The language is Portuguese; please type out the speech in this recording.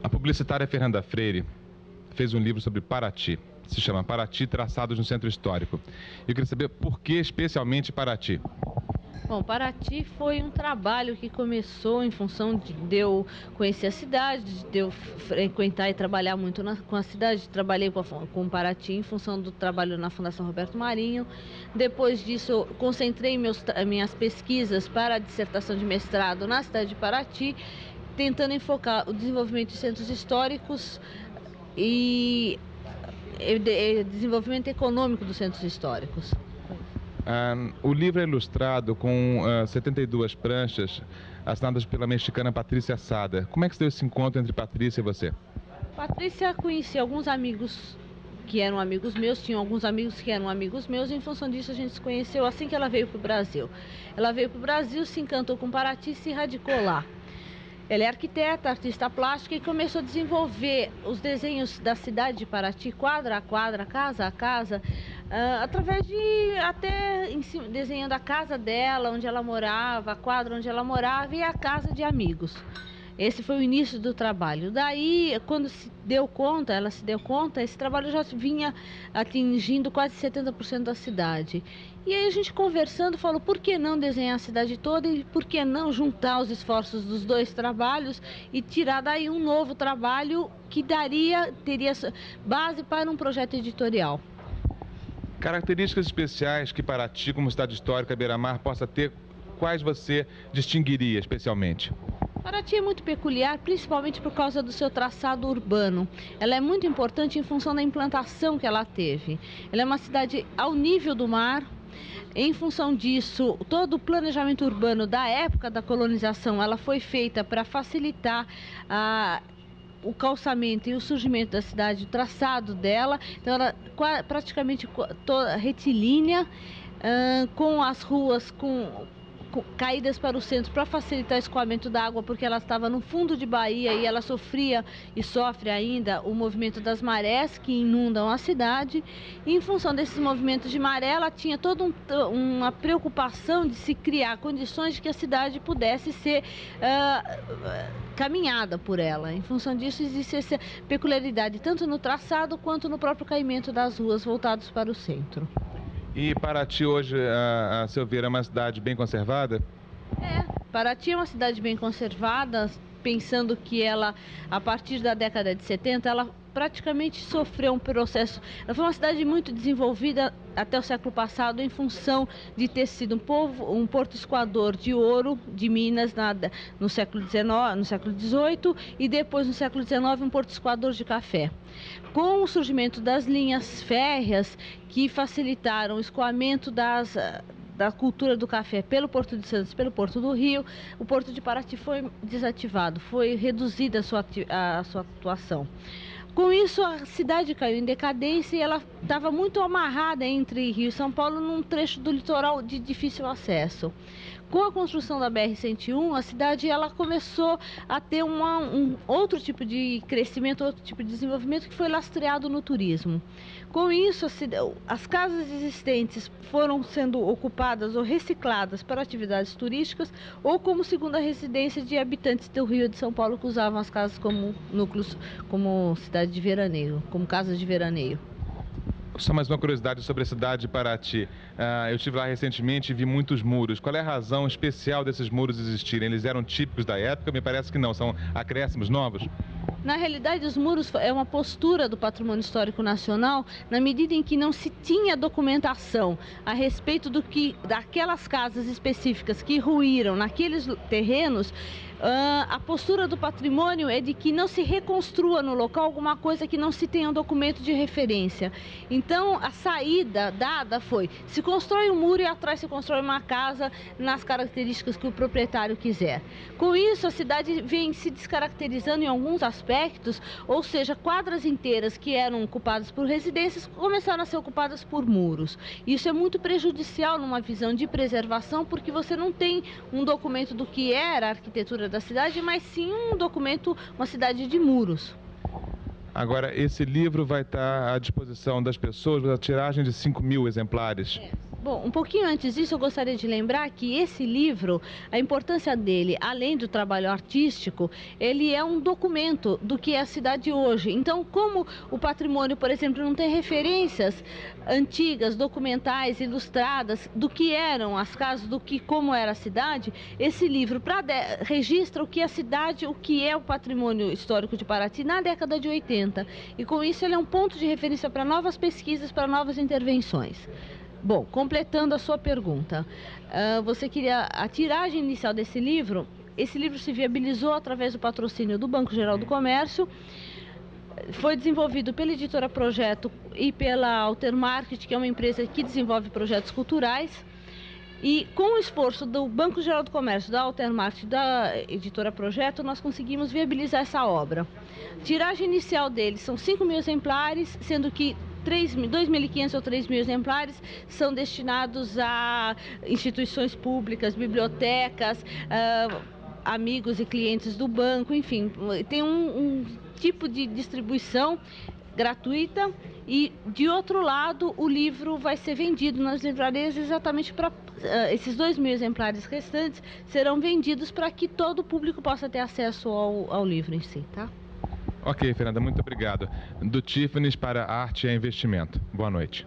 A publicitária Fernanda Freire fez um livro sobre Paraty. Se chama Paraty, Traçados no Centro Histórico. Eu queria saber por que especialmente Paraty. Bom, Paraty foi um trabalho que começou em função de eu conhecer a cidade, de eu frequentar e trabalhar muito com a cidade. Trabalhei com Paraty em função do trabalho na Fundação Roberto Marinho. Depois disso, eu concentrei minhas pesquisas para a dissertação de mestrado na cidade de Paraty, tentando enfocar o desenvolvimento de centros históricos e desenvolvimento econômico dos centros históricos. O livro é ilustrado com 72 pranchas assinadas pela mexicana Patrícia Sada. Como é que se deu esse encontro entre Patrícia e você? Patrícia conhecia alguns amigos que eram amigos meus, tinham alguns amigos que eram amigos meus, e em função disso a gente se conheceu assim que ela veio para o Brasil. Ela veio para o Brasil, se encantou com Paraty e se radicou lá. Ela é arquiteta, artista plástica e começou a desenvolver os desenhos da cidade de Paraty, quadra a quadra, casa a casa, através de até desenhando a casa dela, onde ela morava, a quadra onde ela morava e a casa de amigos. Esse foi o início do trabalho. Daí, quando ela se deu conta, esse trabalho já vinha atingindo quase 70% da cidade. E aí a gente conversando falou, por que não desenhar a cidade toda e por que não juntar os esforços dos dois trabalhos e tirar daí um novo trabalho que teria base para um projeto editorial. Características especiais que Paraty, como cidade histórica beira-mar, possa ter, quais você distinguiria especialmente? Paraty é muito peculiar, principalmente por causa do seu traçado urbano. Ela é muito importante em função da implantação que ela teve. Ela é uma cidade ao nível do mar. Em função disso, todo o planejamento urbano da época da colonização, ela foi feita para facilitar o calçamento e o surgimento da cidade, o traçado dela. Então, ela praticamente toda retilínea, com as ruas caídas para o centro para facilitar o escoamento da água, porque ela estava no fundo de Bahia e ela sofria e sofre ainda o movimento das marés que inundam a cidade. E em função desses movimentos de maré, ela tinha toda uma preocupação de se criar condições de que a cidade pudesse ser caminhada por ela. Em função disso, existe essa peculiaridade tanto no traçado quanto no próprio caimento das ruas voltados para o centro. E Paraty hoje, a seu ver, é uma cidade bem conservada? Paraty é uma cidade bem conservada, pensando que ela, a partir da década de 70, ela praticamente sofreu um processo. Ela foi uma cidade muito desenvolvida até o século passado em função de ter sido um porto escoador de ouro de Minas no século XVIII e depois no século XIX um porto escoador de café. Com o surgimento das linhas férreas que facilitaram o escoamento da cultura do café pelo Porto de Santos, pelo Porto do Rio, o Porto de Paraty foi desativado, foi reduzida a sua atuação. Com isso, a cidade caiu em decadência e ela estava muito amarrada entre Rio e São Paulo num trecho do litoral de difícil acesso. Com a construção da BR-101, a cidade ela começou a ter um outro tipo de crescimento, outro tipo de desenvolvimento que foi lastreado no turismo. Com isso, as casas existentes foram sendo ocupadas ou recicladas para atividades turísticas ou como segunda residência de habitantes do Rio e de São Paulo que usavam as casas como núcleos, como cidade de veraneio, como casas de veraneio. Só mais uma curiosidade sobre a cidade de Paraty. Eu estive lá recentemente e vi muitos muros. Qual é a razão especial desses muros existirem? Eles eram típicos da época? Me parece que não, são acréscimos novos? Na realidade, os muros é uma postura do Patrimônio Histórico Nacional na medida em que não se tinha documentação a respeito daquelas casas específicas que ruíram naqueles terrenos. A postura do patrimônio é de que não se reconstrua no local alguma coisa que não se tenha um documento de referência. Então, a saída dada foi: se constrói um muro e atrás se constrói uma casa nas características que o proprietário quiser. Com isso, a cidade vem se descaracterizando em alguns aspectos, ou seja, quadras inteiras que eram ocupadas por residências começaram a ser ocupadas por muros. Isso é muito prejudicial numa visão de preservação, porque você não tem um documento do que era a arquitetura da cidade, mas sim um documento, uma cidade de muros. Agora, esse livro vai estar à disposição das pessoas, a tiragem de 5.000 exemplares. Bom, um pouquinho antes disso, eu gostaria de lembrar que esse livro, a importância dele, além do trabalho artístico, ele é um documento do que é a cidade hoje. Então, como o patrimônio, por exemplo, não tem referências antigas, documentais, ilustradas, do que eram as casas, como era a cidade, esse livro registra o que é a cidade, o que é o patrimônio histórico de Paraty na década de 80. E com isso ele é um ponto de referência para novas pesquisas, para novas intervenções. Bom, completando a sua pergunta, você queria a tiragem inicial desse livro? Esse livro se viabilizou através do patrocínio do Banco Geral do Comércio, foi desenvolvido pela Editora Projeto e pela Alter Market, que é uma empresa que desenvolve projetos culturais, e com o esforço do Banco Geral do Comércio, da Alter Market e da Editora Projeto, nós conseguimos viabilizar essa obra. A tiragem inicial dele são 5.000 exemplares, sendo que 2.500 ou 3.000 exemplares são destinados a instituições públicas, bibliotecas, amigos e clientes do banco, enfim, tem um tipo de distribuição gratuita. E, de outro lado, o livro vai ser vendido nas livrarias exatamente para... esses 2.000 exemplares restantes serão vendidos para que todo o público possa ter acesso ao livro em si, tá? Ok, Fernanda, muito obrigado. Do Tiffany's para Arte e Investimento. Boa noite.